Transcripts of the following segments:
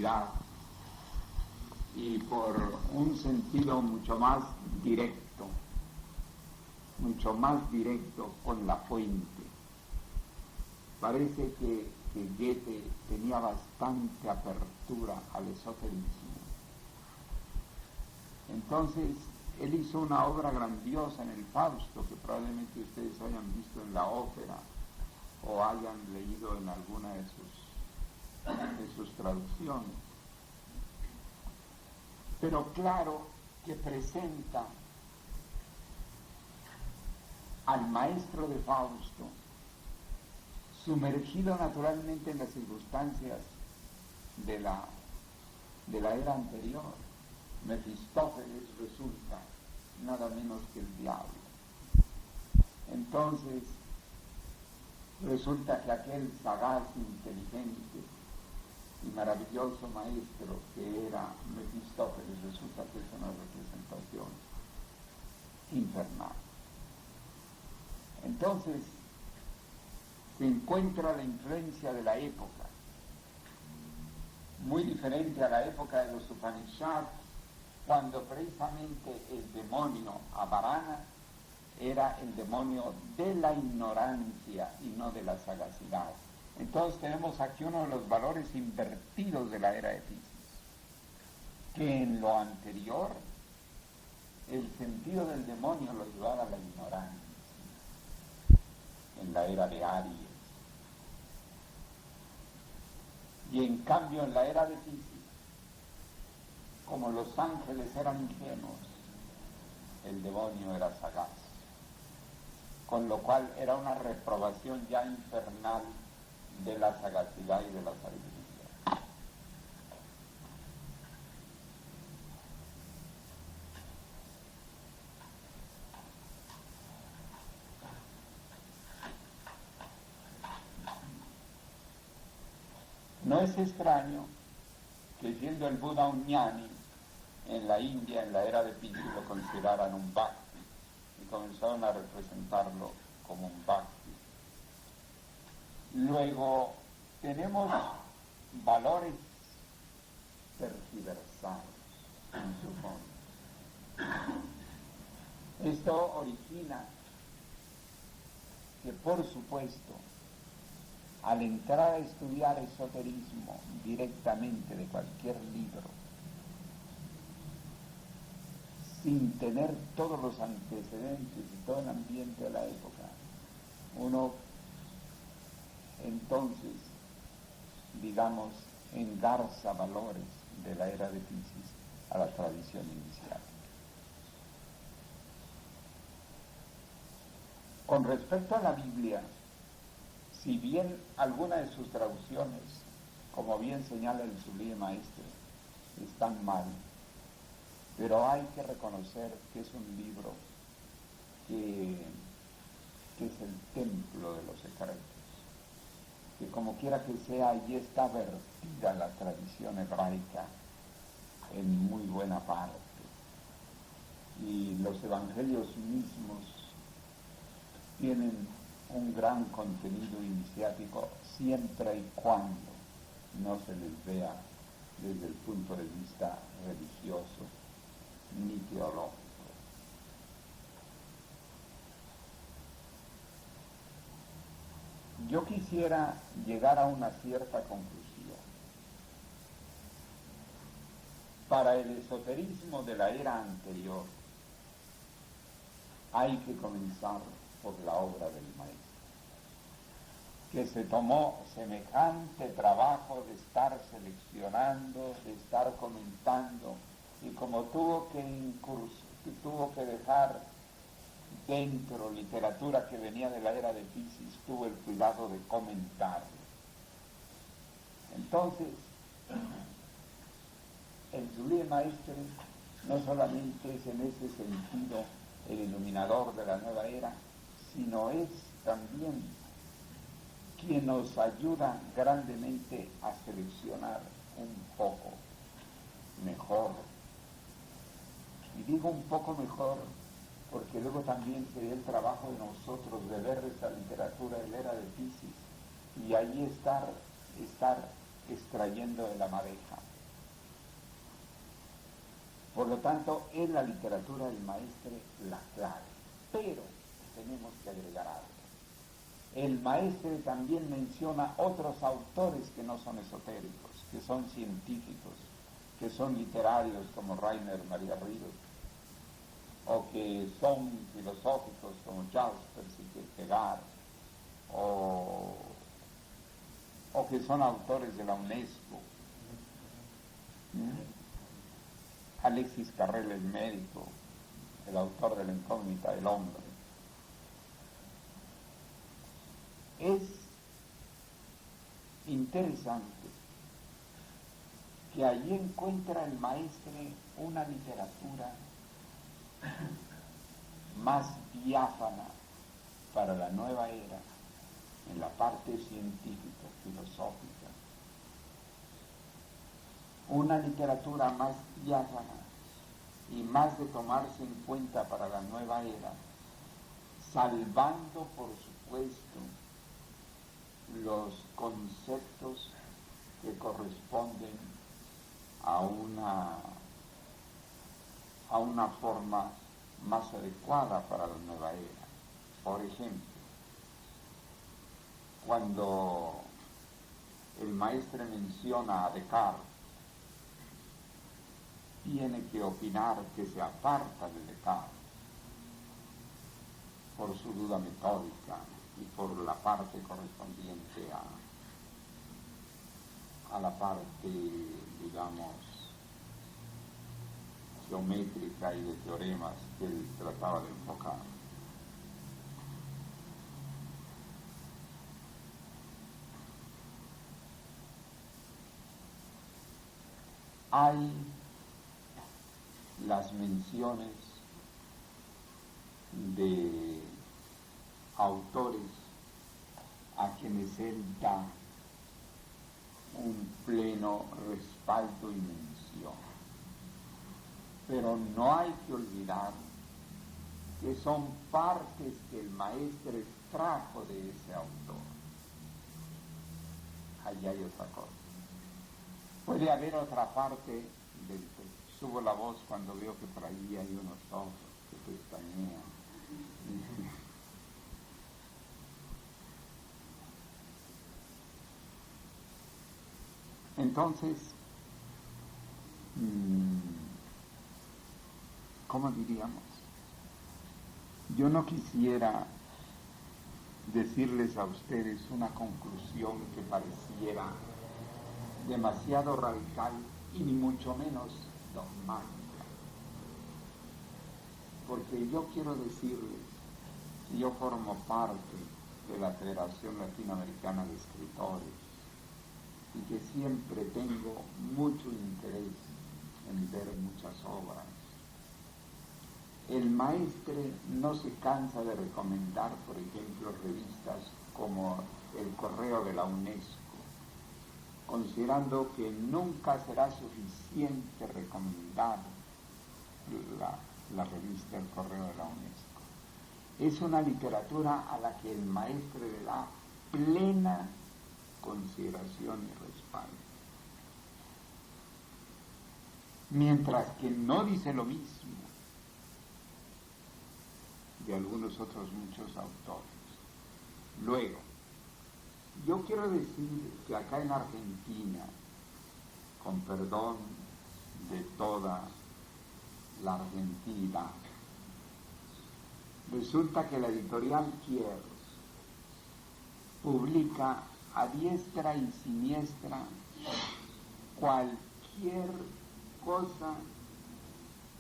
profundidad y por un sentido mucho más directo con la fuente. Parece que Goethe tenía bastante apertura al esoterismo. Entonces, él hizo una obra grandiosa en el Fausto, que probablemente ustedes hayan visto en la ópera o hayan leído en alguna de sus traducciones. Pero claro que presenta al maestro de Fausto sumergido naturalmente en las circunstancias de la era anterior. Mefistófeles resulta nada menos que el diablo. Entonces, resulta que aquel sagaz, inteligente y maravilloso maestro que era Mefistófeles, resulta que es una representación infernal. Entonces, se encuentra la influencia de la época, muy diferente a la época de los Upanishads, cuando precisamente el demonio Avarana era el demonio de la ignorancia y no de la sagacidad. Entonces tenemos aquí uno de los valores invertidos de la era de Piscis, que en lo anterior el sentido del demonio lo llevaba a la ignorancia, en la era de Aries. Y en cambio en la era de Piscis, como los ángeles eran ingenuos, el demonio era sagaz, con lo cual era una reprobación ya infernal de la sagacidad y de la sabiduría. No es extraño que siendo el Buda un ñani, en la India, en la era de Piscis, lo consideraran un bhakti y comenzaron a representarlo como un bhakti. Luego tenemos valores tergiversados en su fondo. Esto origina que, por supuesto, al entrar a estudiar esoterismo directamente de cualquier libro, sin tener todos los antecedentes y todo el ambiente de la época, uno entonces, digamos, engarza valores de la era de Piscis a la tradición iniciática. Con respecto a la Biblia, si bien algunas de sus traducciones, como bien señala el Sublime Maestro, están mal, pero hay que reconocer que es un libro que es el templo de los secretos, que como quiera que sea, allí está vertida la tradición hebraica en muy buena parte. Y los evangelios mismos tienen un gran contenido iniciático siempre y cuando no se les vea desde el punto de vista religioso ni teológico. Yo quisiera llegar a una cierta conclusión. Para el esoterismo de la era anterior hay que comenzar por la obra del maestro, que se tomó semejante trabajo de estar seleccionando, de estar comentando, y como tuvo que dejar dentro literatura que venía de la era de Piscis, tuvo el cuidado de comentarlo. Entonces, el Sublime Maestro no solamente es en ese sentido el iluminador de la nueva era, sino es también quien nos ayuda grandemente a seleccionar un poco mejor. Y digo un poco mejor porque luego también sería el trabajo de nosotros de ver esta literatura de la era de Piscis y ahí estar extrayendo de la madeja Por lo tanto, es la literatura del maestre la clave. Pero tenemos que agregar algo. El maestre también menciona otros autores que no son esotéricos, que son científicos, que son literarios como Rainer Maria Rilke, o que son filosóficos como Jaspers y Kierkegaard, o que son autores de la UNESCO. Alexis Carrel, el médico, el autor de La incógnita del hombre. Es interesante que allí encuentra el maestre una literatura más diáfana para la nueva era en la parte científica, filosófica, una literatura más diáfana y más de tomarse en cuenta para la nueva era, salvando, por supuesto, los conceptos que corresponden a una forma más adecuada para la nueva era. Por ejemplo, cuando el maestre menciona a Descartes, tiene que opinar que se aparta de Descartes por su duda metódica y por la parte correspondiente a la parte, digamos, geométrica y de teoremas que él trataba de enfocar. Hay las menciones de autores a quienes él da un pleno respaldo y mención. Pero no hay que olvidar que son partes que el maestro extrajo de ese autor. Allí hay otra cosa. Puede haber otra parte del que subo la voz cuando veo que por ahí hay unos ojos que pestañean. Entonces, ¿cómo diríamos? Yo no quisiera decirles a ustedes una conclusión que pareciera demasiado radical y ni mucho menos dogmática, porque yo quiero decirles que yo formo parte de la Federación Latinoamericana de Escritores y que siempre tengo mucho interés en ver muchas obras. El maestre no se cansa de recomendar, por ejemplo, revistas como El Correo de la UNESCO, considerando que nunca será suficiente recomendar la revista El Correo de la UNESCO. Es una literatura a la que el maestro le da plena consideración y respaldo. Mientras que no dice lo mismo de algunos otros muchos autores. Luego, yo quiero decir que acá en Argentina, con perdón de toda la Argentina, resulta que la editorial Kier publica a diestra y siniestra cualquier cosa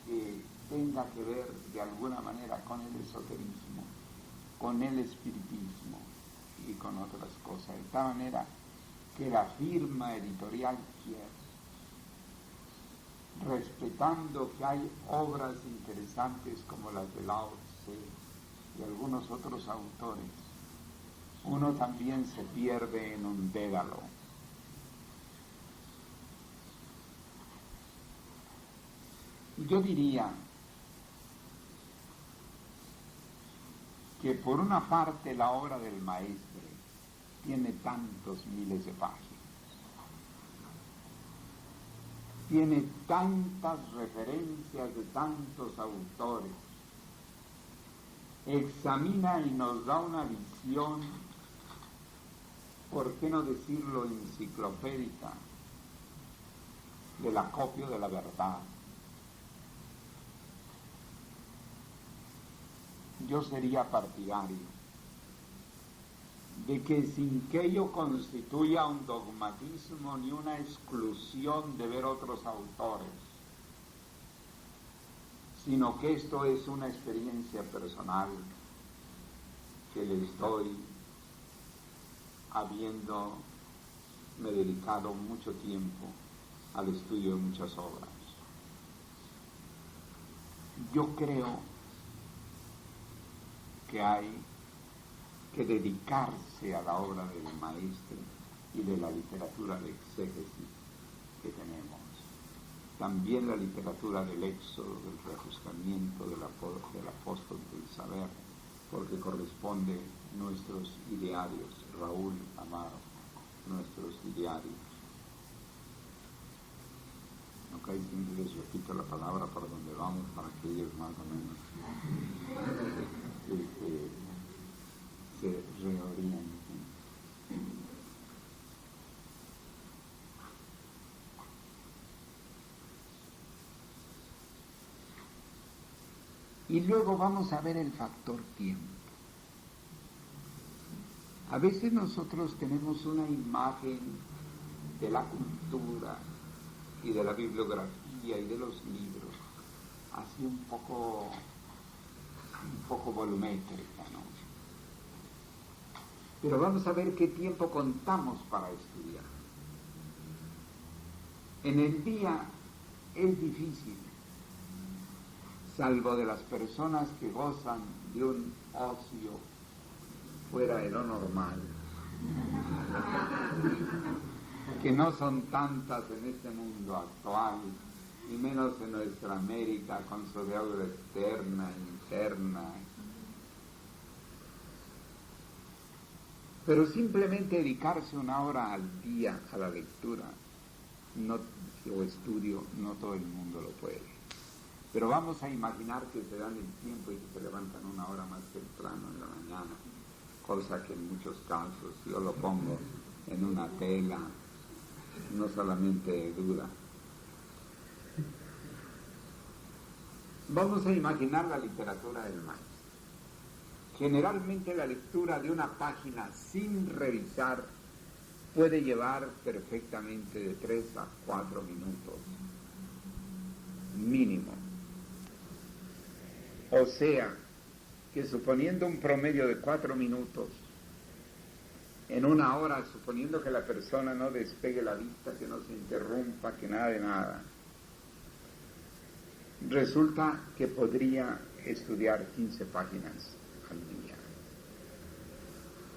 que tenga que ver de alguna manera con el esoterismo, con el espiritismo y con otras cosas, de tal manera que la firma editorial Kier, respetando que hay obras interesantes como las de Lao Tse y algunos otros autores, uno también se pierde en un dédalo. Yo diría que por una parte la obra del maestre tiene tantos miles de páginas, tiene tantas referencias de tantos autores, examina y nos da una visión, ¿por qué no decirlo enciclopédica?, del acopio de la verdad. Yo sería partidario de que sin que ello constituya un dogmatismo ni una exclusión de ver otros autores, sino que esto es una experiencia personal que le estoy habiéndome dedicado mucho tiempo al estudio de muchas obras. Yo creo que hay que dedicarse a la obra del maestro y de la literatura de exégesis que tenemos. También la literatura del éxodo, del reajustamiento del apóstol del saber, porque corresponde nuestros idearios, Raúl Amaro, nuestros idearios. Ok, siempre les repito la palabra para donde vamos, para que ellos más o menos se reorienten. Y luego vamos a ver el factor tiempo. A veces nosotros tenemos una imagen de la cultura y de la bibliografía y de los libros, así un poco volumétrica, ¿no? Pero vamos a ver qué tiempo contamos para estudiar. En el día es difícil, salvo de las personas que gozan de un ocio fuera de lo normal, que no son tantas en este mundo actual, y menos en nuestra América con su deuda externa e interna. Pero simplemente dedicarse una hora al día a la lectura o estudio, no todo el mundo lo puede. Pero vamos a imaginar que se dan el tiempo y que se levantan una hora más temprano en la mañana, cosa que en muchos casos yo lo pongo en una tela, no solamente de duda. Vamos a imaginar la literatura del maestro. Generalmente la lectura de una página sin revisar puede llevar perfectamente de 3 a 4 minutos, mínimo. O sea, que suponiendo un promedio de 4 minutos, en una hora, suponiendo que la persona no despegue la vista, que no se interrumpa, que nada de nada, resulta que podría estudiar 15 páginas al día.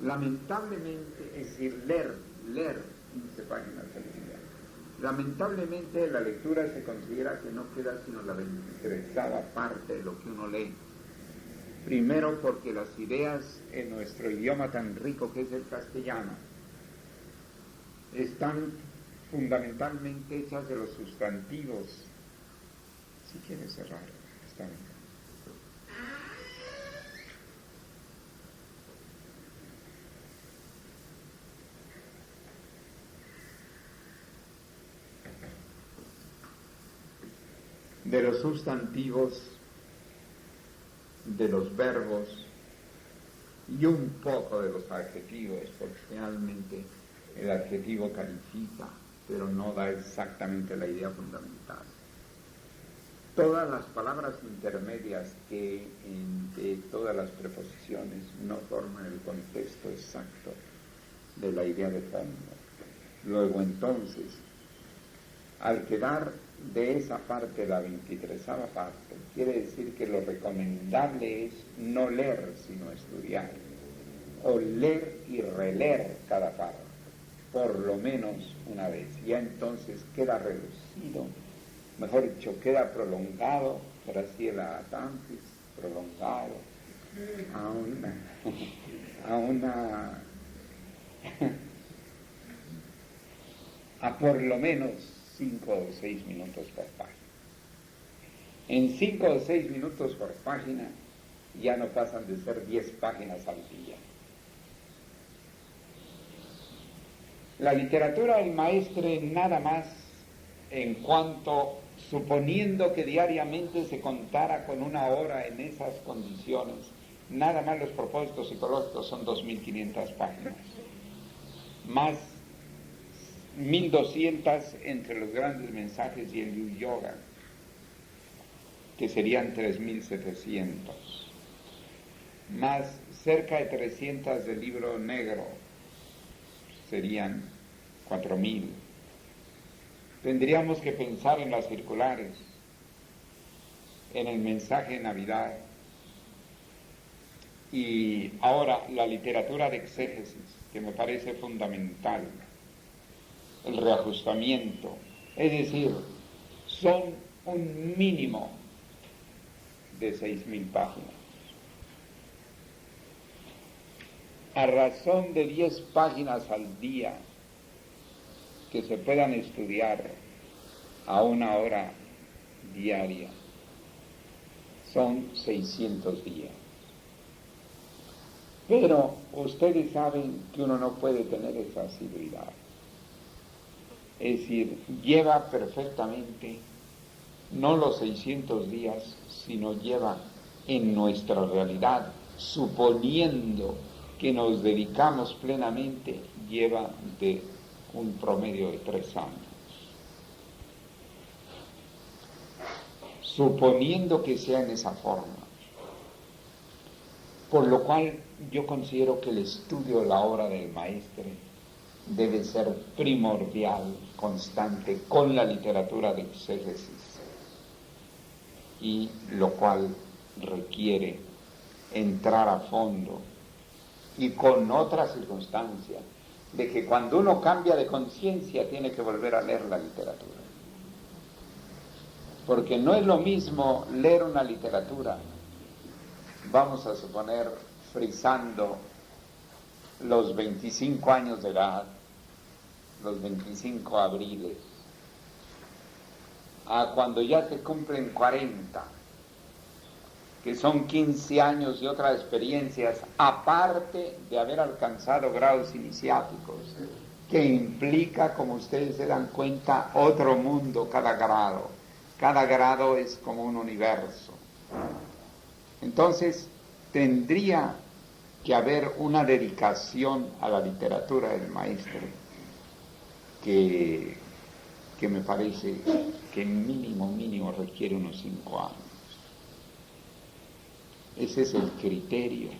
Lamentablemente, es decir, leer 15 páginas al día. Lamentablemente la lectura se considera que no queda sino la 23ª parte de lo que uno lee. Primero porque las ideas en nuestro idioma tan rico que es el castellano están fundamentalmente hechas de los sustantivos. Si quieres cerrar, está bien. De los sustantivos, de los verbos y un poco de los adjetivos, porque realmente el adjetivo califica, pero no da exactamente la idea fundamental. Todas las palabras intermedias que entre todas las preposiciones no forman el contexto exacto de la idea de fondo. Luego entonces, al quedar de esa parte la 23ª parte, quiere decir que lo recomendable es no leer sino estudiar, o leer y releer cada parte, por lo menos una vez. Ya entonces queda reducido, mejor dicho, queda prolongado, por así el atantis, prolongado a por lo menos 5 o 6 minutos por página. En 5 o 6 minutos por página ya no pasan de ser 10 páginas al día. La literatura del maestre nada más en cuanto, suponiendo que diariamente se contara con 1 hora en esas condiciones, nada más los propósitos psicológicos son 2.500 páginas, más 1.200 entre los grandes mensajes y el yoga, que serían 3.700, más cerca de 300 del libro negro, serían 4.000. Tendríamos que pensar en las circulares, en el mensaje de Navidad, y ahora la literatura de exégesis, que me parece fundamental, el reajustamiento, es decir, son un mínimo de 6.000 páginas. A razón de 10 páginas al día que se puedan estudiar a 1 hora diaria, son 600 días. Pero ustedes saben que uno no puede tener esa asiduidad. Es decir, lleva perfectamente no los 600 días, sino lleva en nuestra realidad, suponiendo que nos dedicamos plenamente, lleva de un promedio de 3 años. Suponiendo que sea en esa forma. Por lo cual yo considero que el estudio de la obra del maestre debe ser primordial, constante, con la literatura de exégesis, y lo cual requiere entrar a fondo y con otra circunstancia, de que cuando uno cambia de conciencia tiene que volver a leer la literatura. Porque no es lo mismo leer una literatura, vamos a suponer, frisando los 25 años de edad, los 25 abriles, a cuando ya se cumplen 40, que son 15 años y otras experiencias, aparte de haber alcanzado grados iniciáticos, que implica, como ustedes se dan cuenta, otro mundo cada grado. Cada grado es como un universo. Entonces, tendría que haber una dedicación a la literatura del maestre que me parece que mínimo requiere unos 5 años. Ese es el criterio.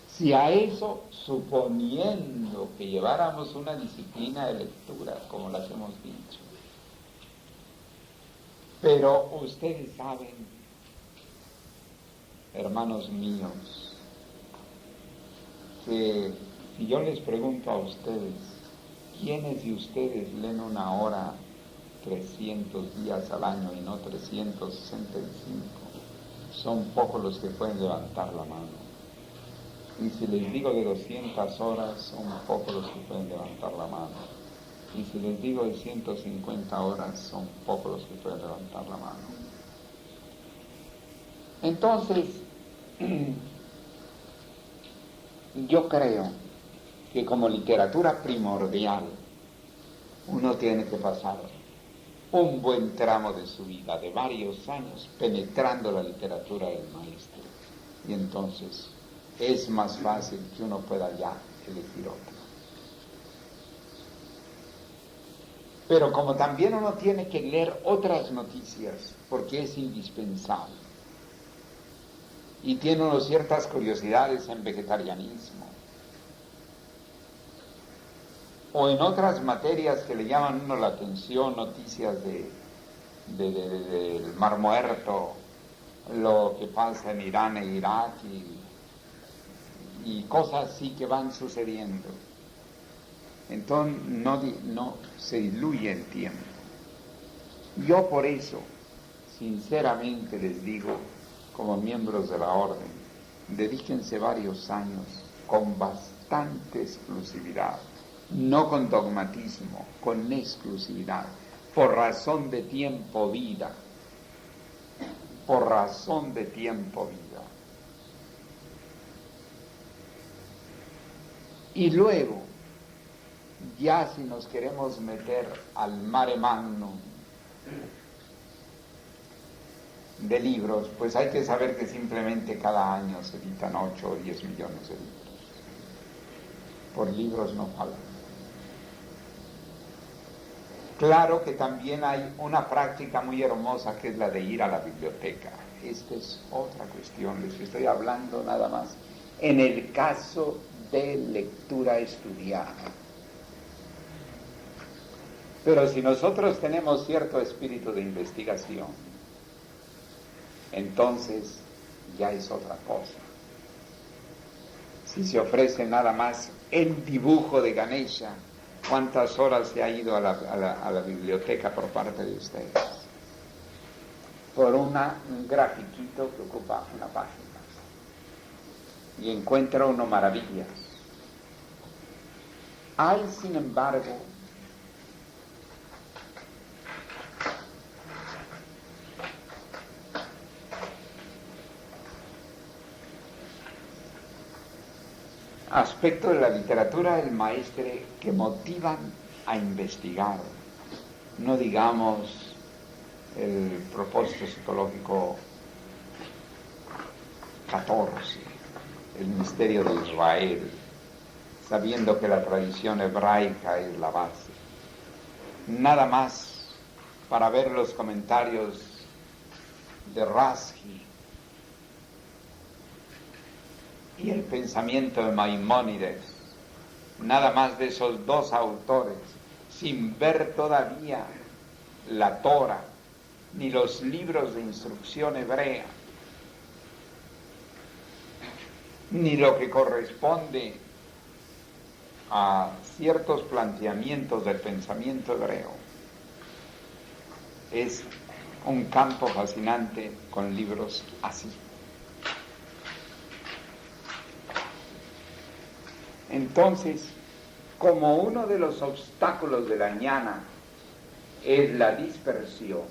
Si a eso, suponiendo que lleváramos una disciplina de lectura, como las hemos dicho, pero ustedes saben, hermanos míos, que si yo les pregunto a ustedes, ¿quiénes de ustedes leen 1 hora 300 días al año y no 365? Son pocos los que pueden levantar la mano. Y si les digo de 200 horas, son pocos los que pueden levantar la mano. Y si les digo de 150 horas, son pocos los que pueden levantar la mano. Entonces, yo creo que como literatura primordial, uno tiene que pasar un buen tramo de su vida, de varios años, penetrando la literatura del maestro. Y entonces es más fácil que uno pueda ya elegir otra. Pero como también uno tiene que leer otras noticias, porque es indispensable, y tiene uno ciertas curiosidades en vegetarianismo, o en otras materias que le llaman a uno la atención, noticias del Mar Muerto, lo que pasa en Irán e Irak, y cosas así que van sucediendo. Entonces no se diluye el tiempo. Yo por eso, sinceramente les digo, como miembros de la orden, dedíquense varios años con bastante exclusividad no con dogmatismo, con exclusividad, por razón de tiempo, vida, por razón de tiempo, vida. Y luego, ya si nos queremos meter al mare magnum de libros, pues hay que saber que simplemente cada año se editan 8 o 10 millones de libros. Por libros no faltan. Claro que también hay una práctica muy hermosa que es la de ir a la biblioteca. Esta es otra cuestión, les estoy hablando nada más en el caso de lectura estudiada. Pero si nosotros tenemos cierto espíritu de investigación, entonces ya es otra cosa. Si se ofrece nada más el dibujo de Ganesha, ¿cuántas horas se ha ido a la biblioteca por parte de ustedes? Por un grafiquito que ocupa una página. Y encuentra uno maravillas. Hay, sin embargo, aspectos de la literatura del maestre que motivan a investigar, no digamos el propósito psicológico 14, el misterio de Israel, sabiendo que la tradición hebraica es la base. Nada más para ver los comentarios de Rashi y el pensamiento de Maimónides, nada más de esos dos autores, sin ver todavía la Torah, ni los libros de instrucción hebrea, ni lo que corresponde a ciertos planteamientos del pensamiento hebreo. Es un campo fascinante con libros así. Entonces, como uno de los obstáculos de la ñana es la dispersión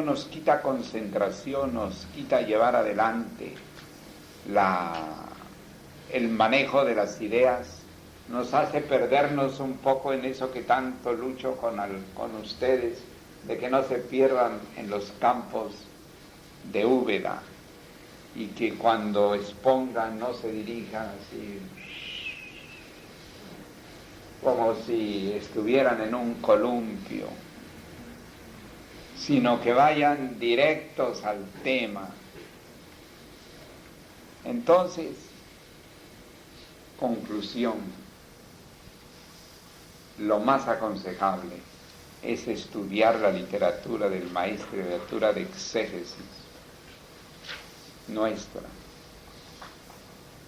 nos quita concentración, nos quita llevar adelante el manejo de las ideas, nos hace perdernos un poco en eso que tanto lucho con ustedes, de que no se pierdan en los campos de Úbeda, y que cuando expongan no se dirijan así como si estuvieran en un columpio, sino que vayan directos al tema. Entonces, conclusión, lo más aconsejable es estudiar la literatura del maestro, literatura de exégesis nuestra,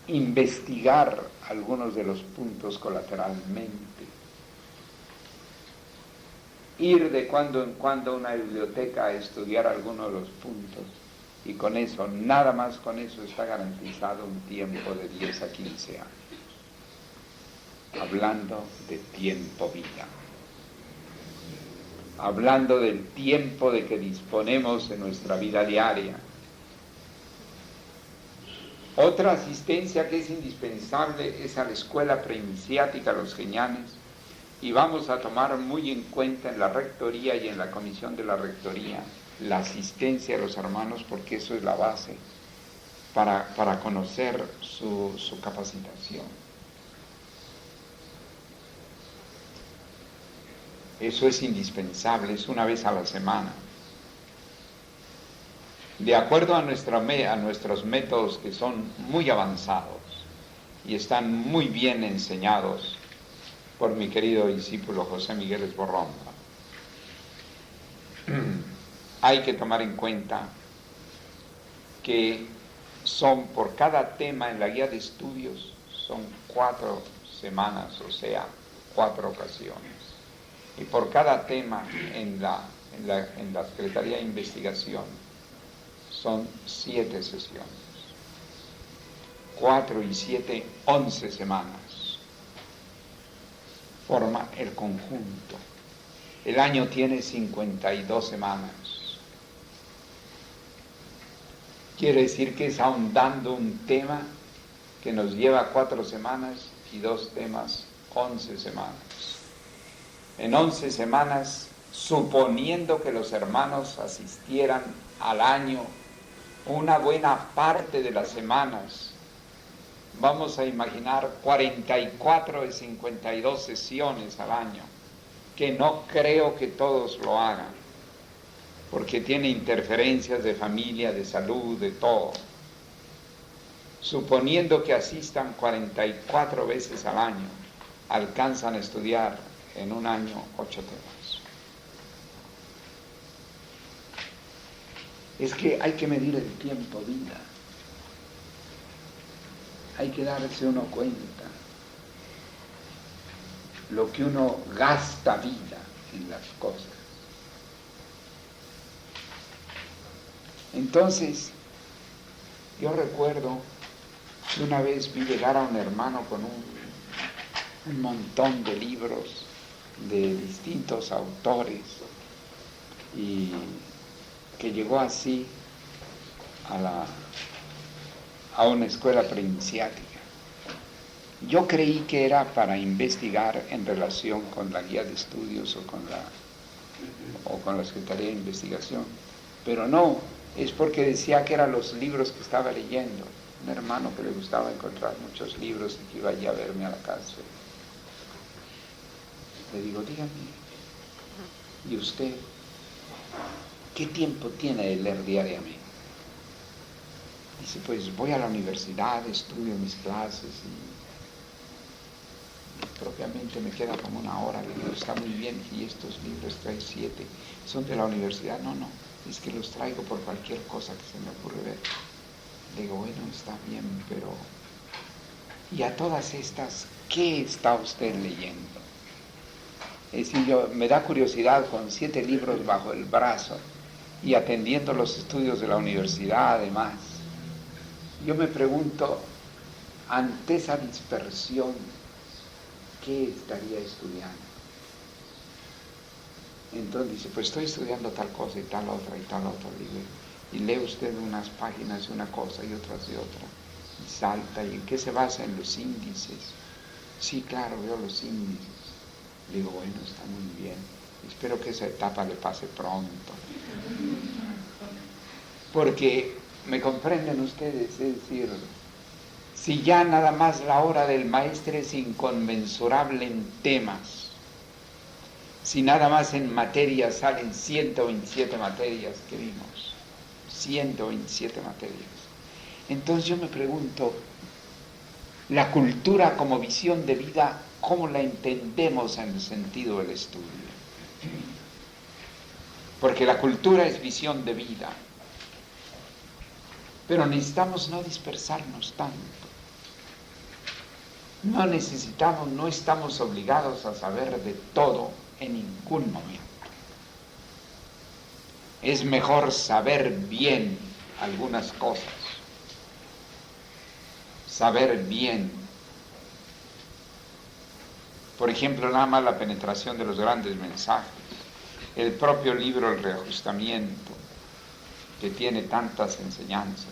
investigar algunos de los puntos colateralmente, ir de cuando en cuando a una biblioteca a estudiar algunos de los puntos, y con eso, nada más con eso está garantizado un tiempo de 10 a 15 años. Hablando de tiempo vida, hablando del tiempo de que disponemos en nuestra vida diaria. Otra asistencia que es indispensable es a la escuela preiniciática, los genianes, y vamos a tomar muy en cuenta en la rectoría y en la comisión de la rectoría la asistencia a los hermanos, porque eso es la base para conocer su capacitación. Eso es indispensable, es una vez a la semana. De acuerdo a nuestros métodos, que son muy avanzados y están muy bien enseñados por mi querido discípulo José Miguel Esborronda, hay que tomar en cuenta que son por cada tema en la guía de estudios, son 4 semanas, o sea, 4 ocasiones. Y por cada tema en la Secretaría de Investigación son 7 sesiones. 4 y 7, 11 semanas. forma el conjunto. El año tiene 52 semanas. Quiere decir que es ahondando un tema que nos lleva 4 semanas y 2 temas, 11 semanas. En 11 semanas, suponiendo que los hermanos asistieran al año una buena parte de las semanas, vamos a imaginar 44 de 52 sesiones al año, que no creo que todos lo hagan, porque tiene interferencias de familia, de salud, de todo. Suponiendo que asistan 44 veces al año, alcanzan a estudiar en un año 8 temas. Es que hay que medir el tiempo vida. Hay que darse uno cuenta lo que uno gasta vida en las cosas. Entonces, yo recuerdo que una vez vi llegar a un hermano con un montón de libros de distintos autores y que llegó así a una escuela preiniciática. Yo creí que era para investigar en relación con la guía de estudios o con la Secretaría de Investigación, pero no, es porque decía que eran los libros que estaba leyendo. Un hermano que le gustaba encontrar muchos libros y que iba allí a verme a la cárcel. Le digo, dígame, ¿y usted qué tiempo tiene de leer diariamente? Dice, pues voy a la universidad, estudio mis clases y propiamente me queda como una hora. Le digo, está muy bien, y estos libros trae 7, ¿son de la universidad? No, es que los traigo por cualquier cosa que se me ocurre ver. Le digo, bueno, está bien, pero ¿y a todas estas qué está usted leyendo? Es decir, me da curiosidad con 7 libros bajo el brazo y atendiendo los estudios de la universidad además. Yo me pregunto, ante esa dispersión, ¿qué estaría estudiando? Entonces dice, pues estoy estudiando tal cosa y tal otra y tal otra. Y lee usted unas páginas de una cosa y otras de otra. Y salta, ¿y en qué se basa? En los índices. Sí, claro, veo los índices. Digo, bueno, está muy bien. Espero que esa etapa le pase pronto. Porque, ¿me comprenden ustedes? Es decir, si ya nada más la hora del maestre es inconmensurable en temas, si nada más en materias salen 127 materias que vimos, 127 materias. Entonces yo me pregunto, la cultura como visión de vida, ¿cómo la entendemos en el sentido del estudio? Porque la cultura es visión de vida, pero necesitamos no dispersarnos tanto. No estamos obligados a saber de todo en ningún momento. Es mejor saber bien algunas cosas, saber bien. Por ejemplo, nada más la penetración de los grandes mensajes, el propio libro El Reajustamiento, que tiene tantas enseñanzas.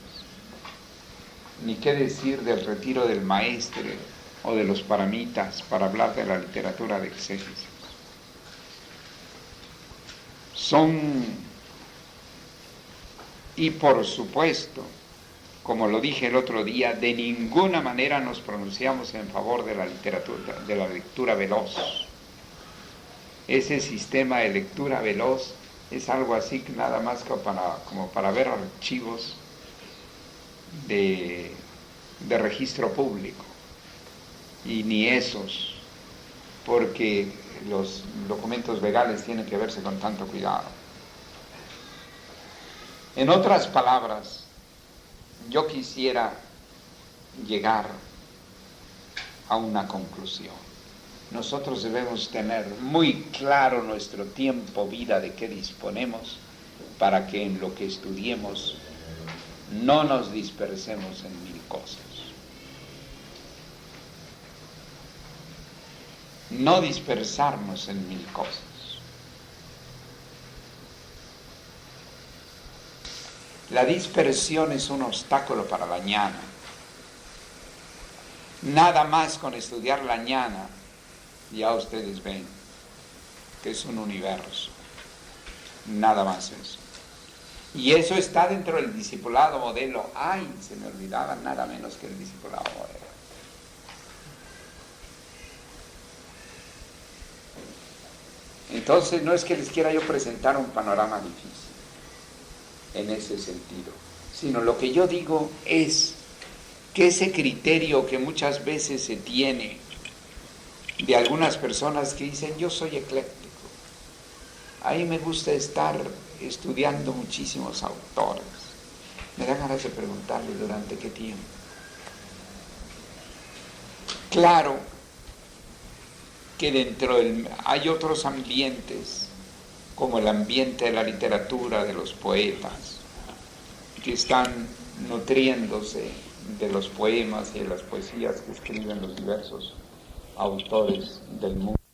Ni qué decir del retiro del maestre o de los paramitas para hablar de la literatura de exégesis. Y por supuesto, como lo dije el otro día, de ninguna manera nos pronunciamos en favor de la literatura, de la lectura veloz. Ese sistema de lectura veloz es algo así que nada más como para ver archivos de registro público, y ni esos, porque los documentos legales tienen que verse con tanto cuidado. En otras palabras, yo quisiera llegar a una conclusión. Nosotros debemos tener muy claro nuestro tiempo, vida, de qué disponemos, para que en lo que estudiemos no nos dispersemos en 1000 cosas. no dispersarnos en mil cosas. La dispersión es un obstáculo para la ñana. Nada más con estudiar la ñana, ya ustedes ven que es un universo. Nada más eso. Y eso está dentro del discipulado modelo. Ay, se me olvidaba nada menos que el discipulado modelo. Entonces no es que les quiera yo presentar un panorama difícil en ese sentido, sino lo que yo digo es que ese criterio que muchas veces se tiene de algunas personas que dicen yo soy ecléctico, ahí me gusta estar estudiando muchísimos autores, me da ganas de preguntarle durante qué tiempo. Claro que hay otros ambientes, como el ambiente de la literatura, de los poetas, que están nutriéndose de los poemas y de las poesías que escriben los diversos autores del mundo.